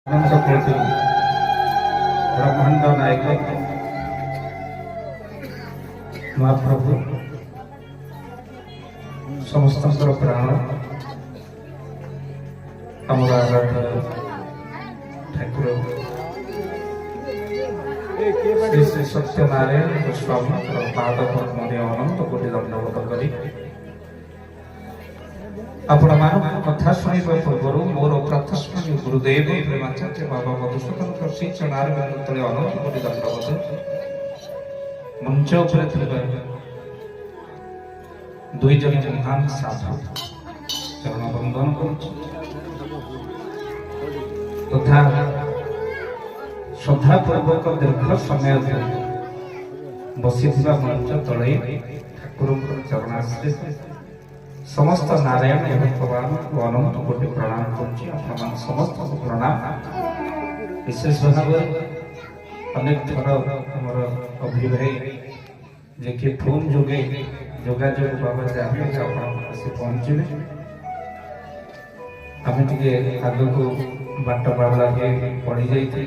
ब्रह्मांड नायक महाप्रभु समस्त प्राण आमर आराध्य ठाकुर श्री श्री सत्यनारायण गोस्वामी पाद पद्म अनंत कोटि दंडवत करी आपण कथा शुणा पूर्व मोर प्रातस्मरणीय गुरुदेव प्रेमाचार्य बाबा मधुसूदन श्री चरणार तले अनंत कोटि दंडवत मंच दुई जन महान साधु चरण बंदन तथा श्रद्धापूर्वक दीर्घ समय बसी मंच तले ठाकुर चरणाश्रय समस्त नारायण एवं भगवान को अनंत कोटि प्रणाम कर समस्त प्रणाम विशेष भाव अनेक थर आमर अभि भाई जे कि फोन जोगे जोगाजोग बाबा जाने आसी पहुँचे आम टे आग को बाट बावला पड़ जाइए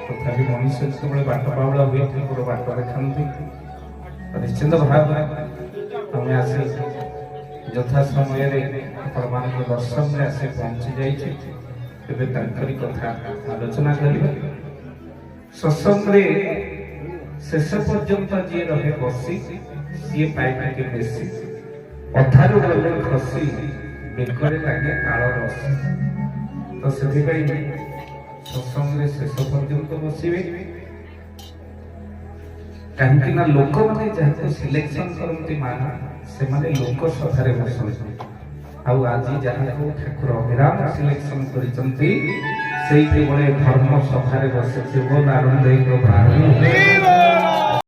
तथा मनुष्य जो बाट बावला हुए ठाकुर बाट देखा निश्चित भाव आम आसी यथा समय दर्शन में आसे पहुंची जाइए कथा आलोचना करिबा सत्संग शेष पर्यंत जी रहे बसी सी पाइबा के बेसी अधारू गले खसी बेकरे लगे काल रसी तो से सत्संग शेष पर्यंत बसवे कहीं लोक मैंने जहाँ सिलेक्शन करती मान से माने लोक सभारे बसते आज जहाँ ठाकुर अभिराम सिलेक्शन कर धर्म सभारे बस बोल आनंद